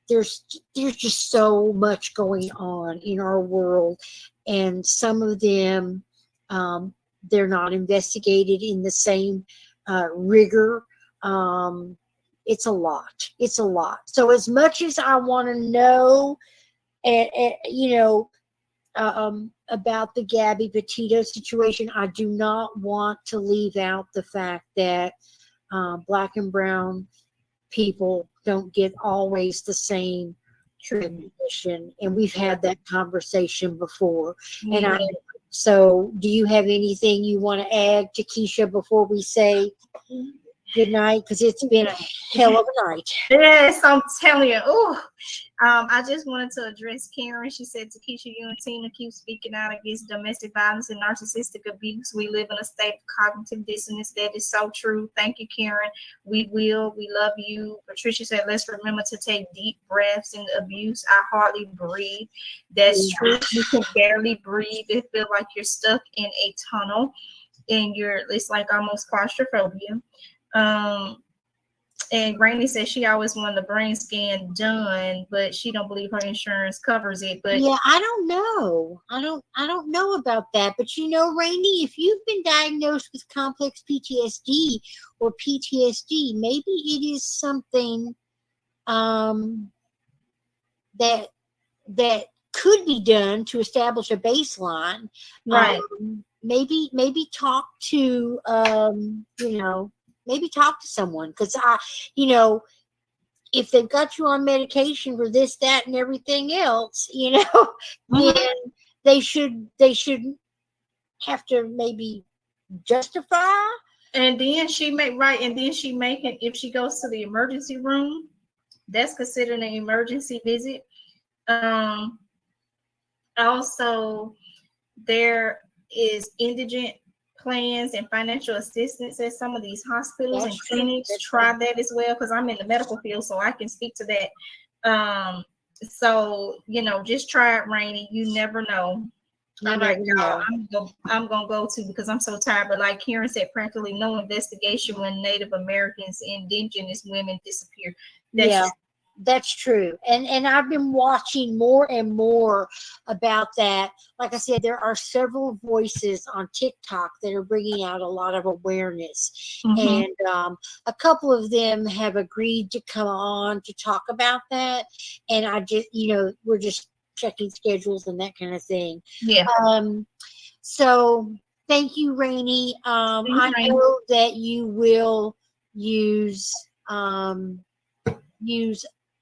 there's just so much going on in our world, and some of them, they're not investigated in the same rigor. It's a lot. It's a lot. So as much as I want to know, and about the Gabby Petito situation, I do not want to leave out the fact that Black and brown people don't get always the same recognition, and we've had that conversation before. And so, do you have anything you want to add, Tekeisha, before we say good night? Because it's been a hell of a night. Yes, I'm telling you. Oh, I just wanted to address Karen. She said, Tekeisha, you and Tina keep speaking out against domestic violence and narcissistic abuse. We live in a state of cognitive dissonance. That is so true. Thank you, Karen. We will. We love you. Patricia said, let's remember to take deep breaths in abuse. I hardly breathe. That's true. You can barely breathe. It feels like you're stuck in a tunnel and it's like almost claustrophobia. And Granny says she always wanted the brain scan done, but she don't believe her insurance covers it. But yeah, I don't know. I don't know about that. But Rainey, if you've been diagnosed with complex PTSD or PTSD, maybe it is something that could be done to establish a baseline. Right. Maybe talk to maybe talk to someone, because if they've got you on medication for this, that, and everything else, then they should have to maybe justify. And then if she goes to the emergency room, that's considered an emergency visit. Also, there is indigent plans and financial assistance at some of these hospitals and clinics. Try that as well, because I'm in the medical field, so I can speak to that. So just try it, Rainy. You never know. I'm gonna go to, because I'm so tired. But like Karen said, practically no investigation when Native Americans, indigenous women disappear. That's true. And I've been watching more and more about that. Like I said, there are several voices on TikTok that are bringing out a lot of awareness. And a couple of them have agreed to come on to talk about that. And I just, we're just checking schedules and that kind of thing. Yeah. So thank you, Rainey. I know that you will use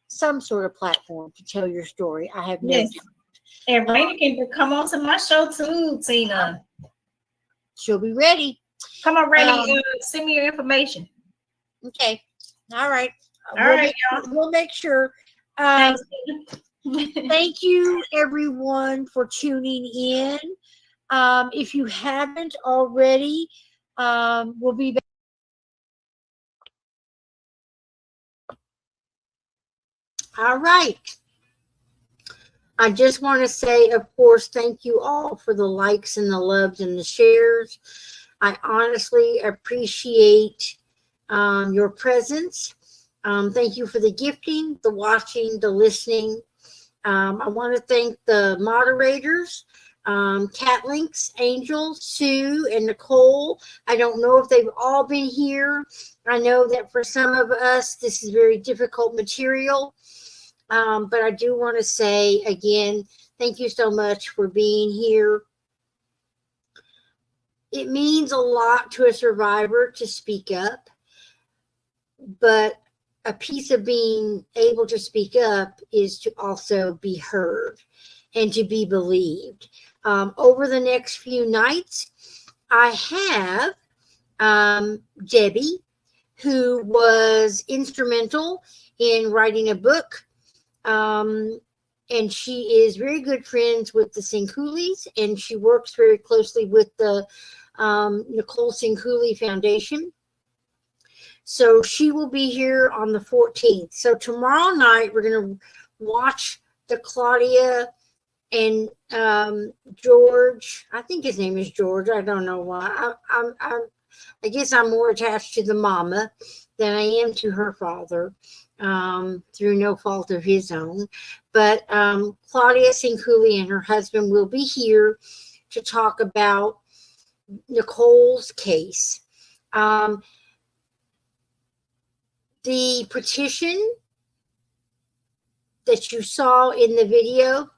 some sort of platform to tell your story. I have no doubt. And Rainey can come on to my show too, Tina. She'll be ready. Come on, Rainey. Send me your information. Okay. All right. All right, y'all. We'll make sure. Thanks. Thank you, everyone, for tuning in. If you haven't already, we'll be back. All right. I just want to say, of course, thank you all for the likes and the loves and the shares. I honestly appreciate your presence. Thank you for the gifting, the watching, the listening. I want to thank the moderators, Cat Links, Angel, Sue, and Nicole. I don't know if they've all been here. I know that for some of us, this is very difficult material. But I do want to say again, thank you so much for being here. It means a lot to a survivor to speak up, but a piece of being able to speak up is to also be heard and to be believed. Over the next few nights, I have Debbie, who was instrumental in writing a book. And she is very good friends with the Sincoolies, and she works very closely with the Nicole Sincooli Foundation. So she will be here on the 14th. So tomorrow night, we're going to watch the Claudia and George. I think his name is George. I don't know why. I guess I'm more attached to the mama. than I am to her father, through no fault of his own. But Claudia Sinculi and her husband will be here to talk about Nicole's case. The petition that you saw in the video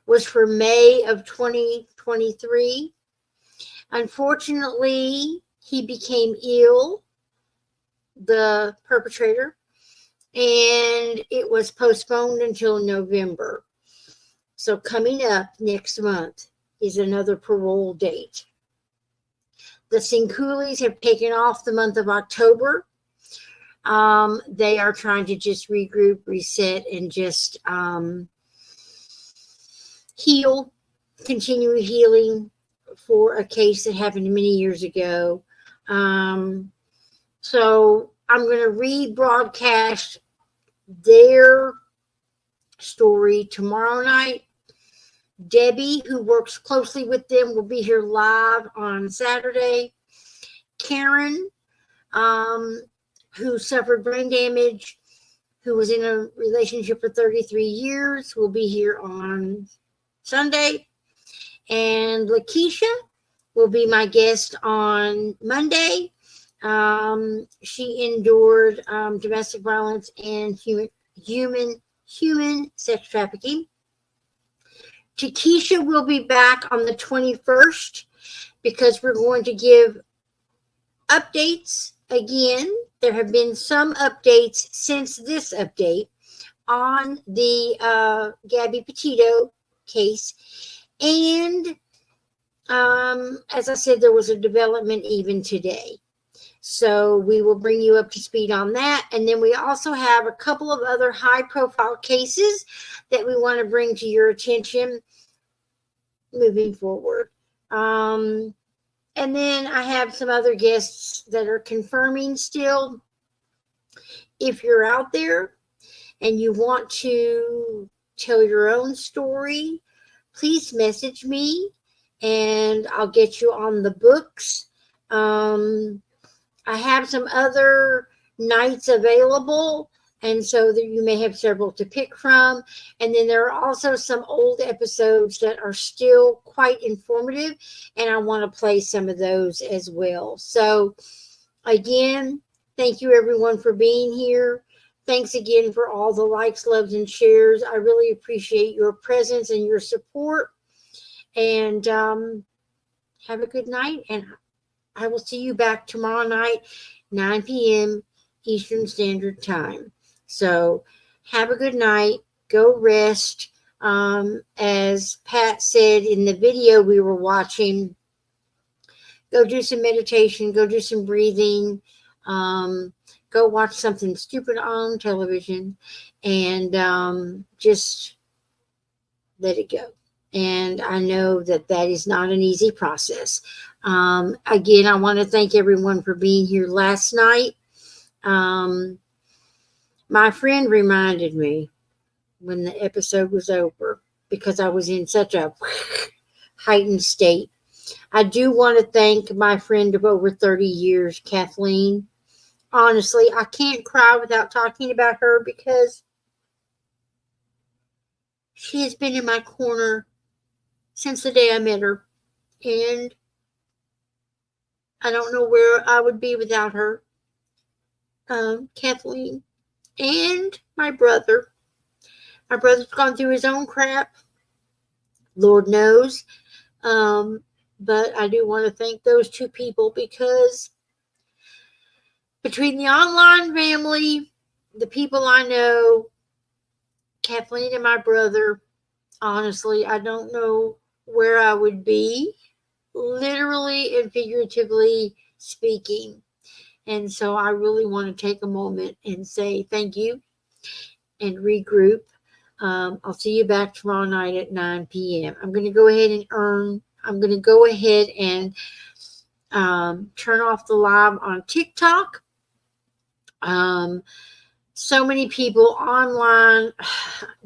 was for May of 2023. Unfortunately, he became ill, the perpetrator, and it was postponed until November. So coming up next month is another parole date. The Sinculis have taken off the month of October. They are trying to just regroup, reset, and just heal, continue healing for a case that happened many years ago. So I'm going to re-broadcast their story tomorrow night. Debbie, who works closely with them, will be here live on Saturday. Karen, who suffered brain damage, who was in a relationship for 33 years, will be here on Sunday. And Tekeisha will be my guest on Monday. She endured domestic violence and human sex trafficking. Tekeisha will be back on the 21st because we're going to give updates again. There have been some updates since this update on the Gabby Petito case. And as I said, there was a development even today. So we will bring you up to speed on that. And then we also have a couple of other high-profile cases that we want to bring to your attention moving forward. And then I have some other guests that are confirming still. If you're out there and you want to tell your own story, please message me and I'll get you on the books. I have some other nights available, and so that you may have several to pick from. And then there are also some old episodes that are still quite informative, and I want to play some of those as well. So again, thank you everyone for being here. Thanks again for all the likes, loves, and shares. I really appreciate your presence and your support. And have a good night, and I will see you back tomorrow night, 9 p.m. Eastern Standard Time. So have a good night. Go rest. As Pat said in the video we were watching, go do some meditation. Go do some breathing. Go watch something stupid on television. And just let it go. And I know that that is not an easy process. Again, I want to thank everyone for being here last night. My friend reminded me when the episode was over because I was in such a heightened state. I do want to thank my friend of over 30 years, Kathleen. Honestly, I can't cry without talking about her because she has been in my corner since the day I met her. And I don't know where I would be without her. Kathleen and my brother. My brother's gone through his own crap. Lord knows. But I do want to thank those two people because between the online family, the people I know, Kathleen and my brother, honestly, I don't know where I would be, literally and figuratively speaking. And so I really want to take a moment and say thank you and regroup. I'll see you back tomorrow night at 9 p.m. I'm going to go ahead and turn off the live on TikTok. So many people online,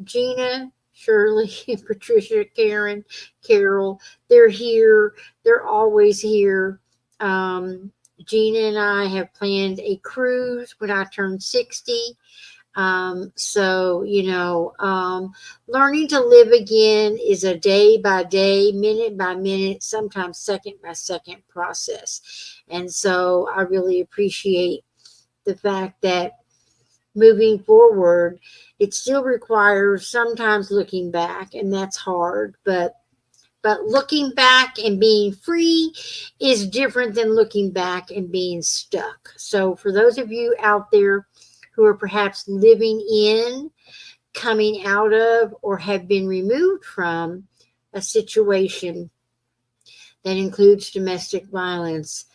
Gina, Shirley, Patricia, Karen, Carol, they're here. They're always here. Gina and I have planned a cruise when I turn 60. So, learning to live again is a day by day, minute by minute, sometimes second by second process. And so I really appreciate the fact that moving forward, it still requires sometimes looking back, and that's hard, but looking back and being free is different than looking back and being stuck. So for those of you out there who are perhaps living in, coming out of, or have been removed from a situation that includes domestic violence,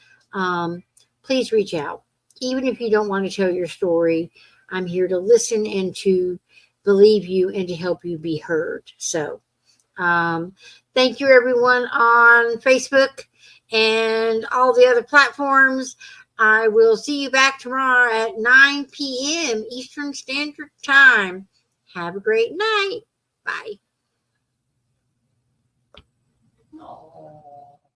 please reach out. Even if you don't want to tell your story, I'm here to listen and to believe you and to help you be heard. So, thank you, everyone on Facebook and all the other platforms. I will see you back tomorrow at 9 p.m. Eastern Standard Time. Have a great night. Bye. Oh.